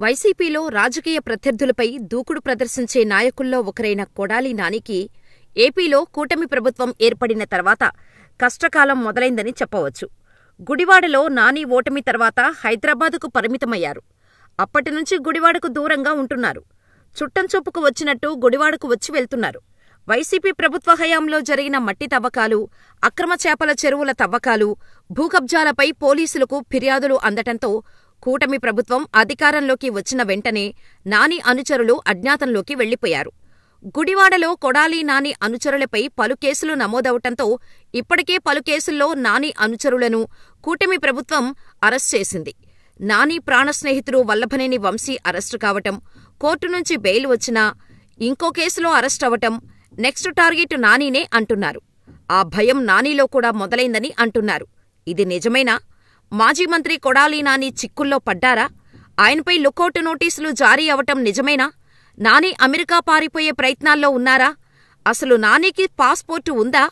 వైసీపీలో రాజకీయ ప్రత్యర్థులపై దూకుడు ప్రదర్శించే నాయకుల్లో ఒకరైన కొడాలి నానికి ఏపీలో కూటమి ప్రభుత్వం ఏర్పడిన తర్వాత కష్టకాలం మొదలైందని చెప్పవచ్చు. గుడివాడలో నాని ఓటమి తర్వాత హైదరాబాదుకు పరిమితమయ్యారు. అప్పటినుంచి గుడివాడకు దూరంగా ఉంటున్నారు. చుట్టంచూపుకు వచ్చినట్టు గుడివాడకు వచ్చి వెళ్తున్నారు. వైసీపీ ప్రభుత్వ హయాంలో జరిగిన మట్టి తవ్వకాలు, అక్రమ చేపల చెరువుల తవ్వకాలు, భూకబ్జాలపై పోలీసులకు ఫిర్యాదులు అందటంతో కూటమి ప్రభుత్వం అధికారంలోకి వచ్చిన వెంటనే నాని అనుచరులు అజ్ఞాతంలోకి వెళ్లిపోయారు. గుడివాడలో కొడాలి నాని అనుచరులపై పలు కేసులు నమోదవటంతో ఇప్పటికే పలు కేసుల్లో నాని అనుచరులను కూటమి ప్రభుత్వం అరెస్ట్ చేసింది. నాని ప్రాణస్నేహితుడు వల్లభనేని వంశీ అరెస్టు కావటం, కోర్టు నుంచి బెయిల్ వచ్చినా ఇంకో కేసులో అరెస్టవటం, నెక్స్ట్ టార్గెట్ నానినే అంటున్నారు. ఆ భయం నానిలో కూడా మొదలైందని అంటున్నారు. ఇది నిజమేనా? మాజీ మంత్రి కొడాలి నాని చిక్కుల్లో పడ్డారా? ఆయనపై లుకౌట్ నోటీసులు జారీ అవటం నిజమేనా? నాని అమెరికా పారిపోయే ప్రయత్నాల్లో ఉన్నారా? అసలు నానికి పాస్పోర్టు ఉందా?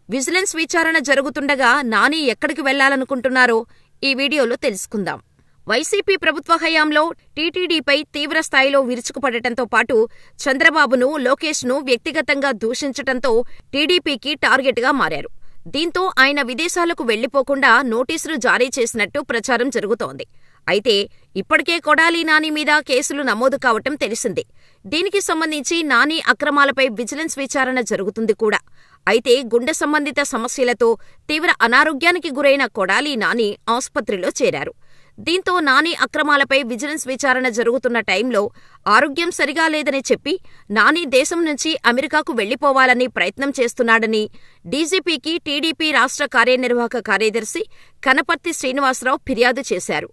విజిలెన్స్ విచారణ జరుగుతుండగా నాని ఎక్కడికి వెళ్లాలనుకుంటున్నారో ఈ వీడియోలో తెలుసుకుందాం. వైసీపీ ప్రభుత్వ హయాంలో టీటీడీపై తీవ్రస్థాయిలో విరుచుకుపడటంతో పాటు చంద్రబాబును, లోకేష్ను వ్యక్తిగతంగా దూషించటంతో టీడీపీకి టార్గెట్గా మారారు. దీంతో ఆయన విదేశాలకు వెళ్లిపోకుండా నోటీసులు జారీ చేసినట్టు ప్రచారం జరుగుతోంది. అయితే ఇప్పటికే కొడాలి నాని మీద కేసులు నమోదు కావటం తెలిసిందే. దీనికి సంబంధించి నాని అక్రమాలపై విజిలెన్స్ విచారణ జరుగుతుంది కూడా. అయితే గుండె సంబంధిత సమస్యలతో తీవ్ర అనారోగ్యానికి గురైన కొడాలి నాని ఆసుపత్రిలో చేరారు. దీంతో నాని అక్రమాలపై విజిలెన్స్ విచారణ జరుగుతున్న టైంలో ఆరోగ్యం సరిగా లేదని చెప్పి నాని దేశం నుంచి అమెరికాకు వెళ్లిపోవాలని ప్రయత్నం చేస్తున్నాడని డీజీపీకి టీడీపీ రాష్ట్ర కార్యనిర్వాహక కార్యదర్శి కనపర్తి శ్రీనివాసరావు ఫిర్యాదు చేశారు.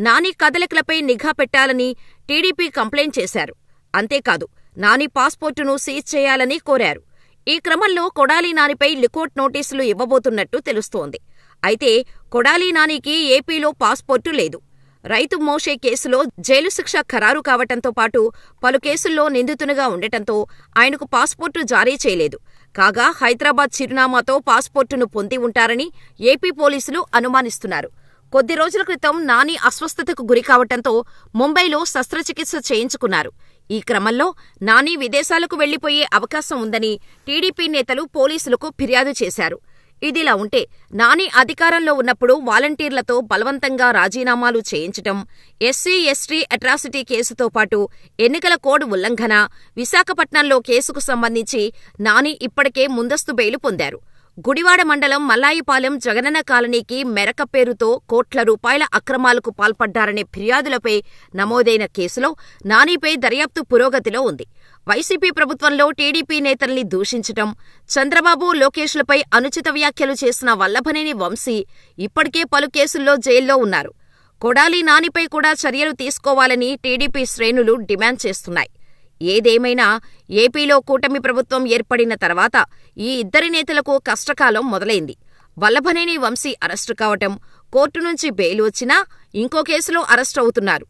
నాని కదలికలపై నిఘా పెట్టాలని టీడీపీ కంప్లైంట్ చేశారు. అంతేకాదు నాని పాస్పోర్టును సీజ్ చేయాలని కోరారు. ఈ క్రమంలో కొడాలి నానిపై లుకౌట్ నోటీసులు ఇవ్వబోతున్నట్టు తెలుస్తోంది. అయితే కొడాలి నానికి ఏపీలో పాస్పోర్టు లేదు. రైతు మోషే కేసులో జైలు శిక్ష ఖరారు కావటంతో పాటు పలు కేసుల్లో నిందితునిగా ఉండటంతో ఆయనకు పాస్పోర్టు జారీ చేయలేదు. కాగా హైదరాబాద్ చిరునామాతో పాస్పోర్టును పొంది ఉంటారని ఏపీ పోలీసులు అనుమానిస్తున్నారు. కొద్ది రోజుల క్రితం నాని అస్వస్థతకు గురికావటంతో ముంబైలో శస్త్రచికిత్స చేయించుకున్నారు. ఈ క్రమంలో నాని విదేశాలకు వెళ్లిపోయే అవకాశం ఉందని టీడీపీ నేతలు పోలీసులకు ఫిర్యాదు చేశారు. ఇదిలా ఉంటే నాని అధికారంలో ఉన్నప్పుడు వాలంటీర్లతో బలవంతంగా రాజీనామాలు చేయించటం, ఎస్సీ ఎస్టీ అట్రాసిటీ కేసుతో పాటు ఎన్నికల కోడ్ ఉల్లంఘన, విశాఖపట్నంలో కేసుకు సంబంధించి నాని ఇప్పటికే ముందస్తు బెయిలు పొందారు. గుడివాడ మండలం మల్లాయిపాలెం జగనన్న కాలనీకి మెరక పేరుతో కోట్ల రూపాయల అక్రమాలకు పాల్పడ్డారనే ఫిర్యాదులపై నమోదైన కేసులో నానిపై దర్యాప్తు పురోగతిలో ఉంది. వైసీపీ ప్రభుత్వంలో టీడీపీ నేతల్ని దూషించటం, చంద్రబాబు, లోకేష్లపై అనుచిత వ్యాఖ్యలు చేసిన వల్లభనేని వంశీ ఇప్పటికే పలు కేసుల్లో జైల్లో ఉన్నారు. కొడాలి నానిపై కూడా చర్యలు తీసుకోవాలని టీడీపీ శ్రేణులు డిమాండ్ చేస్తున్నాయి. ఏదేమైనా ఏపీలో కూటమి ప్రభుత్వం ఏర్పడిన తర్వాత ఈ ఇద్దరి నేతలకు కష్టకాలం మొదలైంది. వల్లభనేని వంశీ అరెస్టు కావటం, కోర్టు నుంచి బెయిల్ వచ్చినా ఇంకో కేసులో అరెస్టు అవుతున్నారు.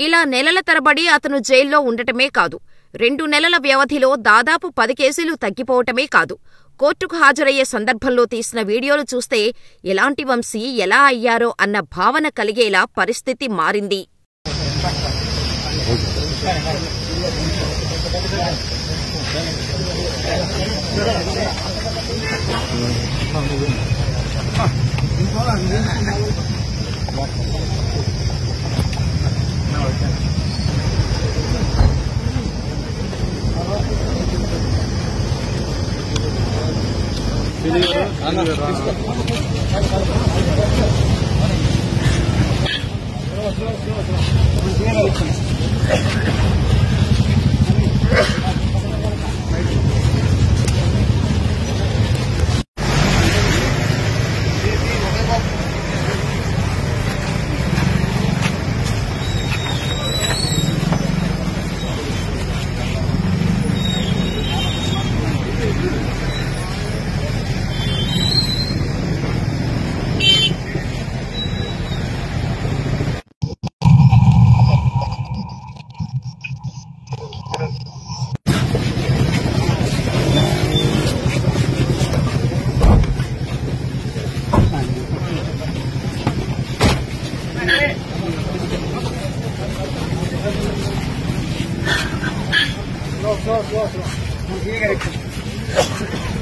ఇలా నెలల తరబడి అతను జైల్లో ఉండటమే కాదు, 2 నెలల వ్యవధిలో దాదాపు 10 కేసులు తగ్గిపోవటమే కాదు, కోర్టుకు హాజరయ్యే సందర్భంలో తీసిన వీడియోలు చూస్తే ఎలాంటి వంశీ ఎలా అయ్యారో అన్న భావన కలిగేలా పరిస్థితి మారింది. स्लो स्लो स्लो स्लो ठीक है।